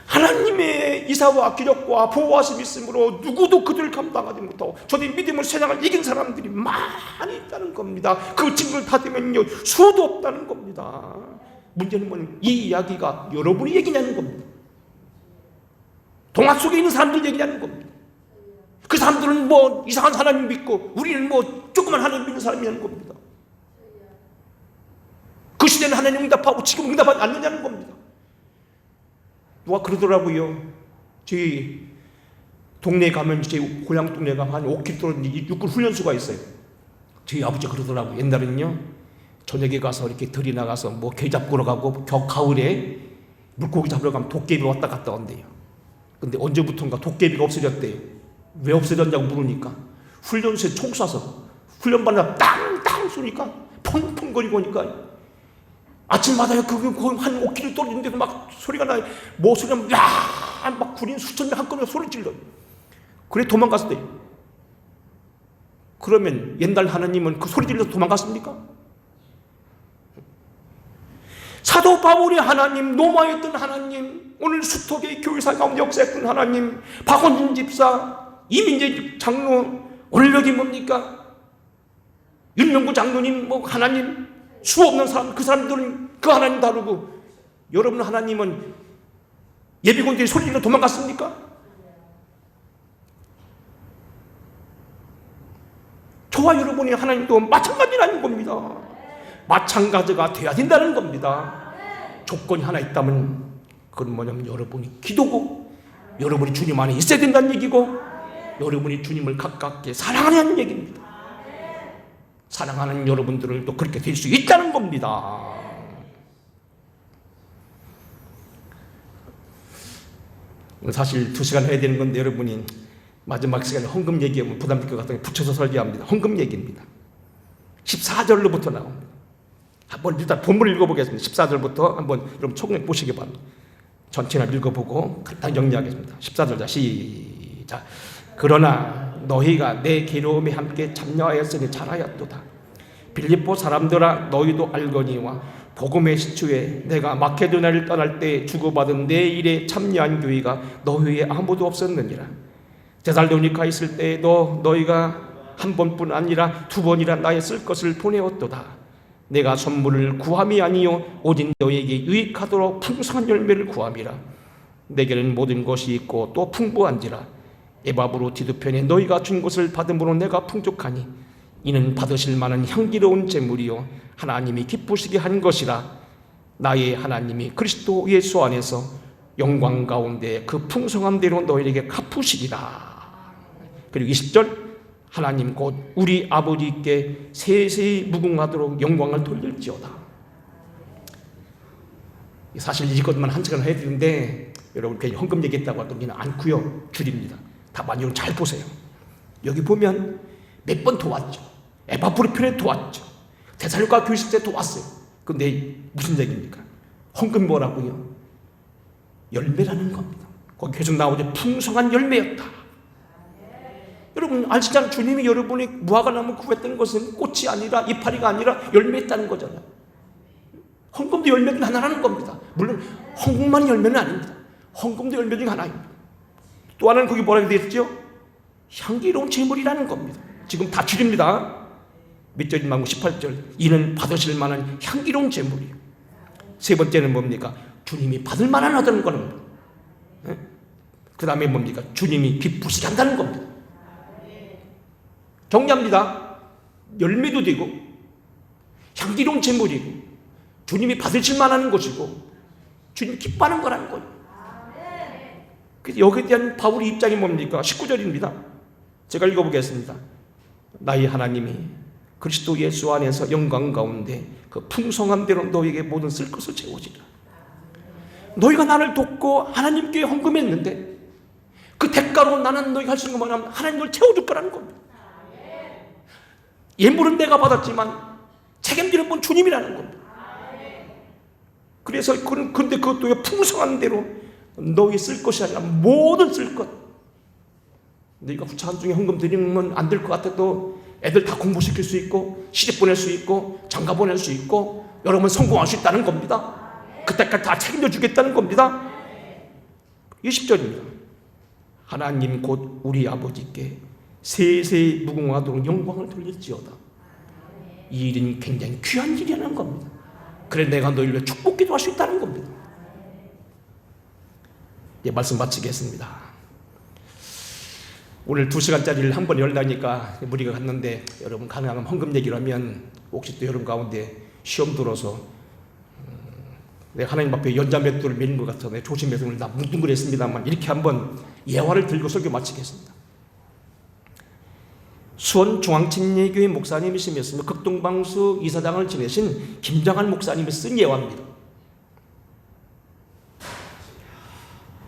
하나님의 이사와 기적과 보호하심이 있으므로 누구도 그들을 감당하지 못하고 저들이 믿음을 세상을 이긴 사람들이 많이 있다는 겁니다. 그 증거를 다 되면요 수도 없다는 겁니다. 문제는 뭐냐면 이 이야기가 여러분이 얘기냐는 겁니다. 동화 속에 있는 사람들 얘기냐는 겁니다. 그 사람들은 뭐 이상한 하나님 믿고 우리는 뭐 조그만 하나님 믿는 사람이냐는 겁니다. 그 시대는 하나님 응답하고 지금 응답하지 않느냐는 겁니다. 누가 그러더라고요. 저희 동네에 가면, 제 고향 동네에 가면 한 5km 떨어진 육군 훈련소가 있어요. 저희 아버지가 그러더라고요. 옛날에는요 저녁에 가서 이렇게 들이 나가서 뭐 개 잡으러 가고 가을에 물고기 잡으러 가면 도깨비가 왔다 갔다 온대요. 근데 언제부턴가 도깨비가 없어졌대요. 왜 없어졌냐고 물으니까 훈련소에 총 쏴서 훈련반에 땅땅 쏘니까 펑펑거리고 오니까 아침마다 그게 한 5km 떨어지는데도 막 소리가 나요. 뭐 소리가 막 군인 수천 명 한꺼번에 소리 질러요. 그래 도망갔어요. 그러면 옛날 하나님은 그 소리 질러서 도망갔습니까? 사도 바울의 하나님, 로마에 있던 하나님, 오늘 수톡의 교회사 가운데 역사했던 하나님, 박원진 집사, 이민재 장로, 오늘 여기 뭡니까? 윤명구 장로님, 뭐 하나님, 수없는 사람, 그 사람들은 그 하나님 다루고, 여러분 하나님은 예비군들이 소리질러 도망갔습니까? 저와 여러분의 하나님도 마찬가지라는 겁니다. 마찬가지가 돼야 된다는 겁니다. 조건이 하나 있다면 그건 뭐냐면 여러분이 기도고 여러분이 주님 안에 있어야 된다는 얘기고 여러분이 주님을 가깝게 사랑하는 얘기입니다. 사랑하는 여러분들을 또 그렇게 될 수 있다는 겁니다. 사실 2시간 해야 되는 건데 여러분이 마지막 시간에 헌금 얘기하면 부담될 것 같아서 붙여서 설교합니다. 헌금 얘기입니다. 14절로부터 나옵니다. 한번 일단 본문을 읽어보겠습니다. 14절부터 한번 여러분 총력 보시기 바랍니다. 전체를 읽어보고 간단히 정리하겠습니다. 14절 시작. 그러나 너희가 내 괴로움에 함께 참여하였으니 잘하였도다. 빌립보 사람들아 너희도 알거니와 복음의 시초에 내가 마케도냐를 떠날 때 주고받은 내 일에 참여한 교회가 너희에 아무도 없었느니라. 데살로니가 있을 때에도 너희가 한 번뿐 아니라 2번이나 나의 쓸 것을 보내었도다. 내가 선물을 구함이 아니요 오직 너희에게 유익하도록 풍성한 열매를 구함이라. 내게는 모든 것이 있고 또 풍부한지라. 에바브로디도 편에 너희가 준 것을 받음으로 내가 풍족하니 이는 받으실 만한 향기로운 제물이요 하나님이 기쁘시게 한 것이라. 나의 하나님이 그리스도 예수 안에서 영광 가운데 그 풍성함대로 너희에게 갚으시리라. 그리고 20절 하나님 곧 우리 아버지께 세세히 무궁하도록 영광을 돌릴지어다. 사실 이것만 한 시간 해야 되는데 여러분 괜히 헌금 얘기했다고 하더니 않고요. 줄입니다. 다 많이 잘 보세요. 여기 보면 몇 번 도왔죠. 에바브로 편에 도왔죠. 데살로니가 교회 있을 때 도왔어요. 근데 무슨 얘기입니까? 헌금이 뭐라고요? 열매라는 겁니다. 거기 계속 나오죠. 풍성한 열매였다. 여러분 아시잖아요. 주님이 여러분이 무화과 나무 구했던 것은 꽃이 아니라 이파리가 아니라 열매였다는 거잖아요. 헌금도 열매 중 하나라는 겁니다. 물론 헌금만이 열매는 아닙니다. 헌금도 열매 중 하나입니다. 또 하나는 거기 뭐라고 되어 있죠? 향기로운 제물이라는 겁니다. 지금 다 줄입니다. 몇 절인 말고 18절. 이는 받으실 만한 향기로운 제물이에요. 세 번째는 뭡니까? 주님이 받을 만한 하다는 거는 그 다음에 뭡니까? 주님이 기쁘시게 한다는 겁니다. 정리합니다. 열매도 되고 향기로운 제물이고 주님이 받으실 만한 것이고 주님이 기뻐하는 거라는 거예요. 그래서 여기에 대한 바울의 입장이 뭡니까? 19절입니다. 제가 읽어보겠습니다. 나의 하나님이 그리스도 예수 안에서 영광 가운데 그 풍성함대로 너에게 모든 쓸 것을 채우시라. 너희가 나를 돕고 하나님께 헌금했는데 그 대가로 나는 너희가 할 수 있는 것만 하면 하나님 널 채워줄 거라는 겁니다. 예물은 내가 받았지만 책임지는 건 주님이라는 겁니다. 그래서 근데 그것도 풍성한 대로 너희 쓸 것이 아니라 모든 쓸 것. 너희가 후차한 중에 헌금 드리면 안 될 것 같아도 애들 다 공부시킬 수 있고 시집 보낼 수 있고 장가 보낼 수 있고 여러분 성공할 수 있다는 겁니다. 그때까지 다 책임져 주겠다는 겁니다. 20절입니다. 하나님 곧 우리 아버지께 세세 무궁하도록 영광을 돌릴지어다. 이 일은 굉장히 귀한 일이라는 겁니다. 그래 내가 너희를 위해 축복 기도할 수 있다는 겁니다. 예, 말씀 마치겠습니다. 오늘 2시간짜리를 한 번 열다니까 무리가 갔는데 여러분 가능하면 헌금 얘기를 하면 혹시 또 여러분 가운데 시험 들어서 내가 하나님 앞에 연자맷돌을 매는 것 같아서 조심해서 오늘 다 뭉뚱그렸습니다만 이렇게 한번 예화를 들고 설교 마치겠습니다. 수원중앙침례교회 목사님이시면서 극동방수 이사장을 지내신 김장한 목사님이 쓴 예화입니다.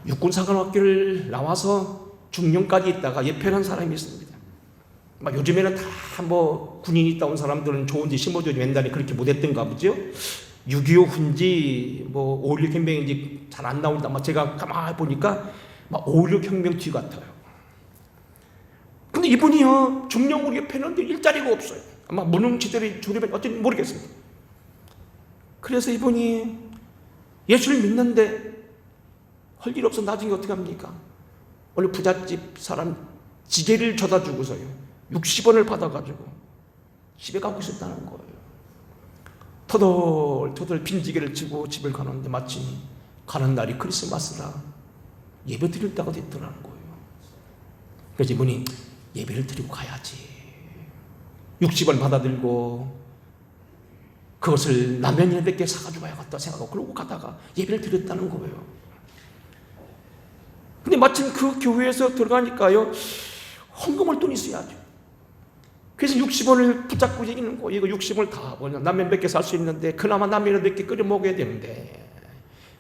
육군사관학교를 나와서 중령까지 있다가 예편한 사람이 있습니다. 요즘에는 다 군인이 있다 온 사람들은 좋은 데 심어줘야지 옛날에 그렇게 못했던가 보죠. 6.25 훈지 5.16 혁명인지 잘 안 나온다. 제가 가만히 보니까 5.16 혁명 뒤 같아요. 근데 이분이요 중령으로 옆에는데 일자리가 없어요. 아마 무능지들이 조립은 어쩐지 모르겠습니다. 그래서 이분이 예수를 믿는데 할 일 없어 나중에 어떻게 합니까? 어느 부잣집 사람 지게를 줘다 주고서요 60원을 받아가지고 집에 가고 있었다는 거예요. 터덜터덜 빈지게를 치고 집을 가는데 마침 가는 날이 크리스마스라 예배 드릴 때가 됐더라는 거예요. 그래서 이분이 예배를 드리고 가야지 60원 받아들고 그것을 라면이나 몇 개 사가지고 가야겠다 생각하고 그러고 가다가 예배를 드렸다는 거예요. 근데 마침 그 교회에서 들어가니까요 헌금할 돈이 있어야죠. 그래서 60원을 붙잡고 얘기는 거예요. 이거 60원을 다 버냐 라면 몇 개 살 수 있는데 그나마 라면을 몇 개 끓여 먹어야 되는데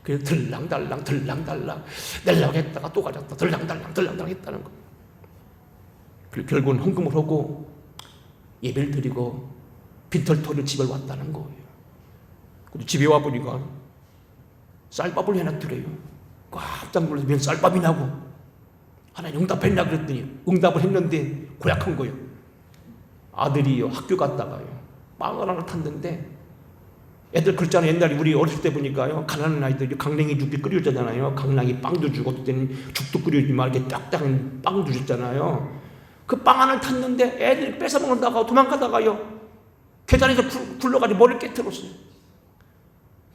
그래서 들랑달랑 내려고 했다가 또 가졌다 들랑달랑 했다는 거예요. 그리고 결국은 헌금을 하고 예배를 드리고 빈털터리로 집에 왔다는 거예요. 그리고 집에 와보니까 쌀밥을 해놨더래요. 깜짝 놀라서 웬 쌀밥이냐고 하나님 응답했냐 그랬더니 응답을 했는데 고약한 거예요. 아들이요 학교 갔다가요 빵을 하나 탔는데 애들 그랬잖아요. 옛날에 우리 어렸을 때 보니까요 가난한 아이들이 강냉이 죽게 끓여주잖아요. 강냉이 빵도 주고 어떨 때는 죽도 끓여주지만 이렇게 딱딱한 빵도 줬잖아요. 그 빵 하나 탔는데 애들이 뺏어 먹는다가 도망가다가요 계단에서 굴러가지고 머리를 깨트렸어요.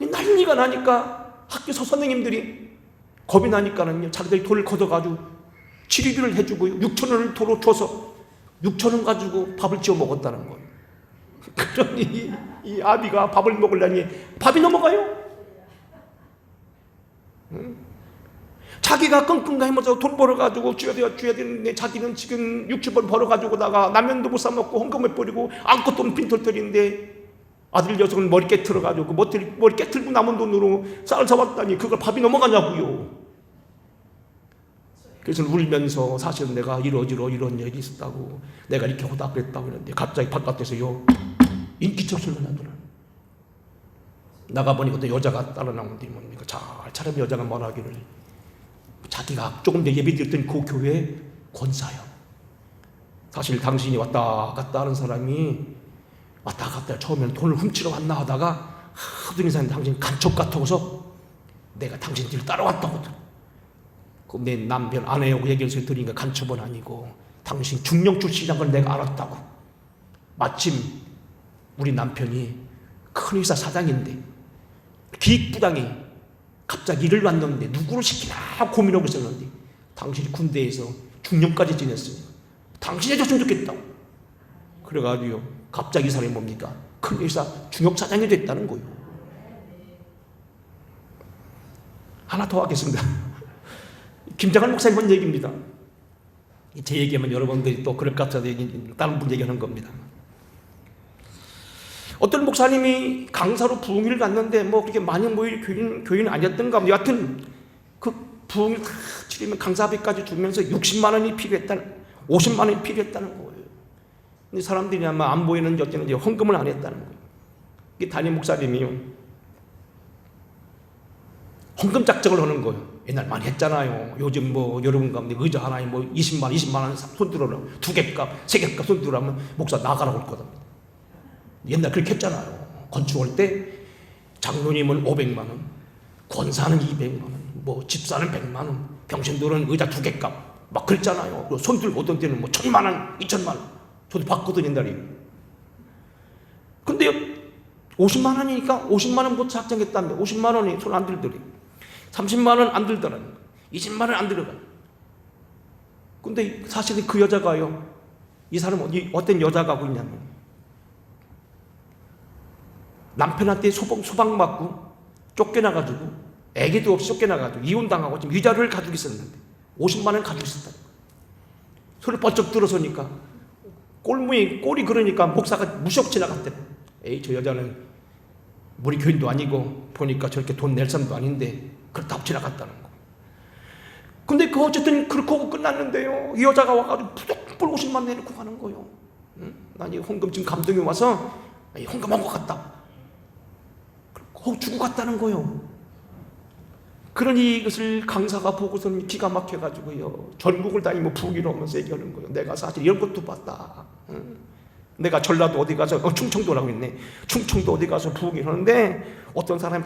난리가 나니까 학교 선생님들이 겁이 나니까는요 자기들이 돈을 걷어가지고 치료비를 해주고요 6,000원을 도로 줘서 6,000원 가지고 밥을 지어 먹었다는 거예요. 그러니 이 아비가 밥을 먹으려니 밥이 넘어가요. 자기가 끙끙거리면서 돈 벌어가지고 줘야 되는데 자기는 지금 60원 벌어가지고다가 라면도 못 사 먹고 헌금을 버리고 아무것도 빈털터리인데 아들 녀석은 머리 깨트려가지고 머리 깨트리고 남은 돈으로 쌀을 사왔다니 그걸 밥이 넘어가냐고요. 그래서 울면서 사실은 내가 이런 일이 있었다고 내가 이렇게 하다 그랬다고 그랬는데 갑자기 바깥에서요 인기척 소리가 나더라. 나가보니까 또 여자가 따라 나오는데 뭡니까 잘 차려면 여자가 말하기를 자기가 조금 더 예배드렸던 그 교회 권사요. 사실 당신이 왔다 갔다 하는 사람이 왔다 갔다 처음에는 돈을 훔치러 왔나 하다가 하도 인사는 당신 간첩 같아서 내가 당신 뒤를 따라왔다고. 그럼 내 남편 아내하고 얘기해서 들으니까 간첩은 아니고 당신 중령 출신이란 걸 내가 알았다고. 마침 우리 남편이 큰 회사 사장인데 기익부당이 갑자기 일을 왔는데 누구를 시키나 고민하고 있었는데 당신이 군대에서 중령까지 지냈으니 당신이 해줬으면 좋겠다고. 그래가지고 갑자기 이 사람이 뭡니까? 큰 회사 중역사장이 됐다는 거예요. 하나 더 하겠습니다. 김장한 목사님 한 얘기입니다. 제 얘기하면 여러분들이 또 그럴 것 같아서 다른 분 얘기하는 겁니다. 어떤 목사님이 강사로 부흥회를 갔는데 뭐 그렇게 많이 모일 교인은 아니었던가. 여하튼 그 부흥을 다 치르면 강사비까지 주면서 60만 원이 필요했다는, 50만 원이 필요했다는 거예요. 근데 사람들이 아마 안 보이는 여태는 이제 헌금을 안 했다는 거예요. 이 담임 목사님이요, 헌금 작정을 하는 거예요. 옛날 많이 했잖아요. 요즘 뭐 여러분 가운데 의자 하나에 뭐 20만 원 손들어라, 2개 값, 3개 값 손들어라면 목사 나가라고 할 거다. 옛날 그렇게 했잖아요. 건축할 때 장로님은 500만 원, 권사는 200만 원, 뭐 집사는 100만 원, 병신들은 의자 2개 값 막 그랬잖아요. 손들고 어떤 때는 뭐 1000만 원, 2000만 원 저도 봤거든요, 옛날에. 근데 50만 원이니까 50만 원부터 작정했다며. 50만 원이 손 안 들더래. 30만 원 안 들더라. 20만 원 안 들어가. 근데 사실 그 여자가요, 이 사람은 어떤 여자가 하고 있냐면 남편한테 소방 맞고 쫓겨나가지고, 애기도 없이 쫓겨나가지고 이혼당하고 지금 위자료를 가지고 있었는데 50만 원 가지고 있었다. 소리 번쩍 들어서니까 꼴이 그러니까 목사가 무시하고 지나갔대. 에이, 저 여자는 우리 교인도 아니고 보니까 저렇게 돈 낼 사람도 아닌데 그렇다고 지나갔다는 거. 근데 그 어쨌든 그렇게 하고 끝났는데요, 이 여자가 와가지고 부득불 50만 내놓고 가는 거예요. 응? 난 이 헌금 지금 감동이 와서 헌금한 것 같다. 그러고 주고 갔다는 거예요. 그러니 이것을 강사가 보고서는 기가 막혀가지고요, 전국을 다니며 부귀로 하면서 얘기하는 거예요. 내가 사실 이런 것도 봤다. 응? 내가 전라도 어디 가서, 충청도라고 했네. 충청도 어디 가서 부흥을 하는데 어떤 사람이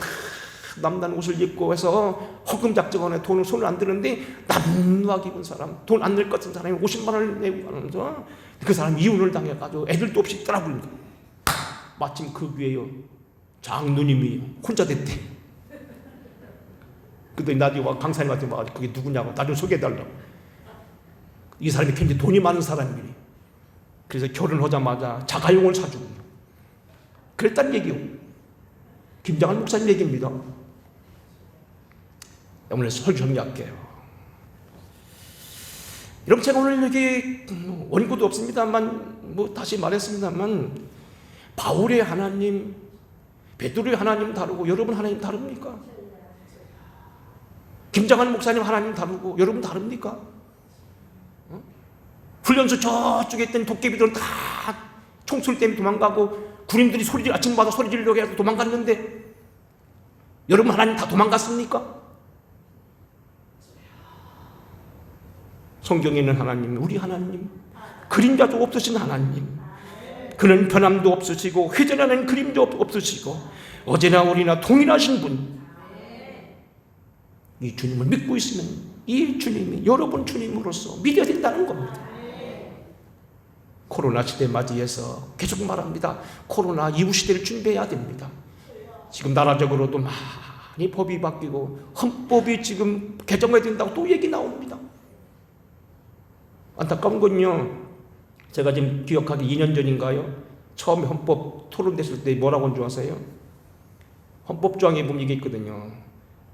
남단 옷을 입고 해서 헌금 작정원에 돈을 손을 안 드는데 남루하게 입은 사람, 돈 안 낼 것 같은 사람이 50만 원을 내고 가면서 그 사람 이혼을 당해가지고 애들도 없이 떠나버린 거예요. 마침 그 위에요, 장로님이 혼자 됐대. 근데 나중에 강사님한테 막 그게 누구냐고 나 좀 소개해달라고. 이 사람이 굉장히 돈이 많은 사람이래. 그래서 결혼하자마자 자가용을 사주고 그랬다는 얘기요. 김장한 목사님 얘기입니다. 오늘 설교 정리할게요. 여러분, 제가 오늘 여기 원고도 없습니다만 뭐 다시 말했습니다만 바울의 하나님, 베드로의 하나님 다르고 여러분 하나님 다릅니까? 김장한 목사님 하나님 다르고 여러분 다릅니까? 훈련소 저쪽에 있던 도깨비들은 다 총소리 때문에 도망가고 군인들이 아침마다 소리 지르려고 해서 도망갔는데 여러분 하나님 다 도망갔습니까? 성경에 있는 하나님, 우리 하나님, 그림자도 없으신 하나님, 그는 변함도 없으시고 회전하는 그림도 없으시고 어제나 오리나 동일하신 분, 이 주님을 믿고 있으면 이 주님이 여러분 주님으로서 믿어야 된다는 겁니다. 코로나 시대 맞이해서 계속 말합니다. 코로나 이후 시대를 준비해야 됩니다. 지금 나라적으로도 많이 법이 바뀌고 헌법이 지금 개정해야 된다고 또 얘기 나옵니다. 안타까운 건요, 제가 지금 기억하기 2년 전인가요? 처음에 헌법 토론됐을 때 뭐라고 한 줄 아세요? 헌법 조항에 보면 이게 있거든요.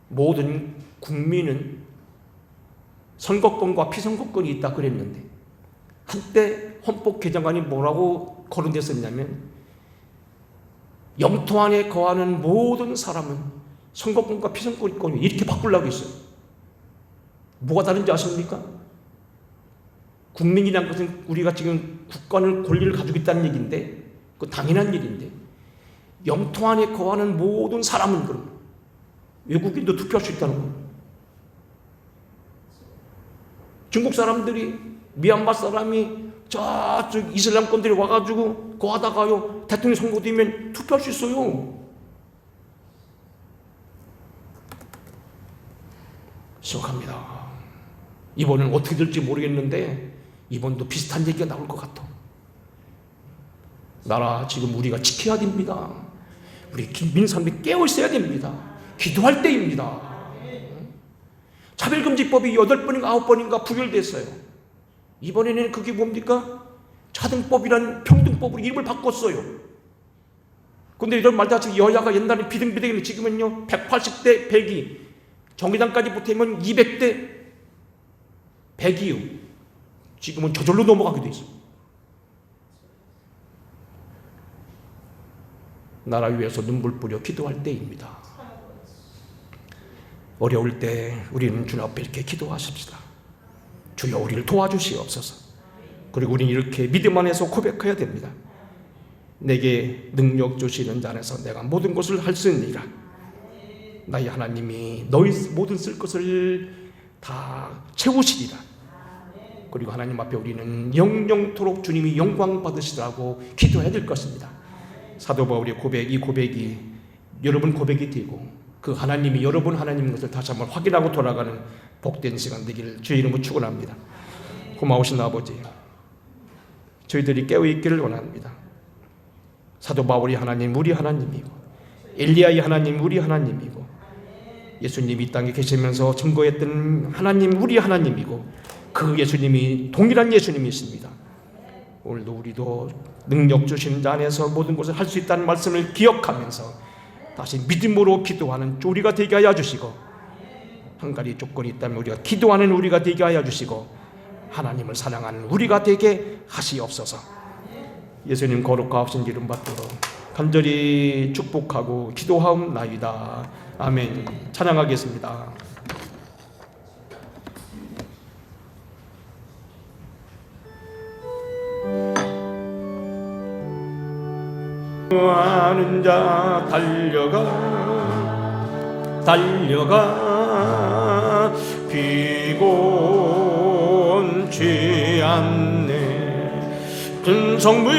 모든 국민은 선거권과 피선거권이 있다 그랬는데, 한때 헌법 개정안이 뭐라고 거론됐었냐면 영토 안에 거하는 모든 사람은 선거권과 피선거권이 이렇게 바꾸려고 했어요. 뭐가 다른지 아십니까? 국민이란 것은 우리가 지금 국가를 권리를 가지고 있다는 얘기인데, 그 당연한 일인데, 영토 안에 거하는 모든 사람은 그럼 외국인도 투표할 수 있다는 거예요. 중국 사람들이, 미얀마 사람이 저쪽 이슬람권들이 와가지고 거하다가요, 대통령 선거되면 투표할 수 있어요. 시작합니다. 이번은 어떻게 될지 모르겠는데 이번도 비슷한 얘기가 나올 것 같아. 나라 지금 우리가 지켜야 됩니다. 우리 민사람들이 깨어 있어야 됩니다. 기도할 때입니다. 차별금지법이 8번인가 9번인가 부결됐어요. 이번에는 그게 뭡니까? 차등법이란 평등법으로 이름을 바꿨어요. 근데 이런 말다시 여야가 옛날에 비등비등했는데 지금은요 180대 100이 정의당까지 붙으면 200대 100이요. 지금은 저절로 넘어가게 돼 있어요. 나라 위해서 눈물 뿌려 기도할 때입니다. 어려울 때 우리는 주님 앞에 이렇게 기도하십시다. 주여 우리를 도와주시옵소서. 그리고 우리는 이렇게 믿음 안에서 고백해야 됩니다. 내게 능력 주시는 자 안에서 내가 모든 것을 할 수 있느니라. 나의 하나님이 너희 모든 쓸 것을 다 채우시리라. 그리고 하나님 앞에 우리는 영영토록 주님이 영광 받으시라고 기도해야 될 것입니다. 사도 바울의 고백, 이 고백이 여러분 고백이 되고 그 하나님이 여러분 하나님인 것을 다시 한번 확인하고 돌아가는 복된 시간 되기를 주의 이름으로 축원합니다. 고마우신 아버지, 저희들이 깨어있기를 원합니다. 사도 바울이 하나님 우리 하나님이고 엘리야의 하나님 우리 하나님이고 예수님이 이 땅에 계시면서 증거했던 하나님 우리 하나님이고 그 예수님이 동일한 예수님이십니다. 오늘도 우리도 능력 주신 자 안에서 모든 것을 할 수 있다는 말씀을 기억하면서 다시 믿음으로 기도하는 우리가 되게 하여 주시고, 한 가지 조건이 있다면 우리가 기도하는 우리가 되게 하여 주시고 하나님을 사랑하는 우리가 되게 하시옵소서. 예수님 거룩하신 이름 받도록 간절히 축복하고 기도하옵나이다. 아멘. 찬양하겠습니다. 하는 자 달려가 피곤치 않네. 큰 성부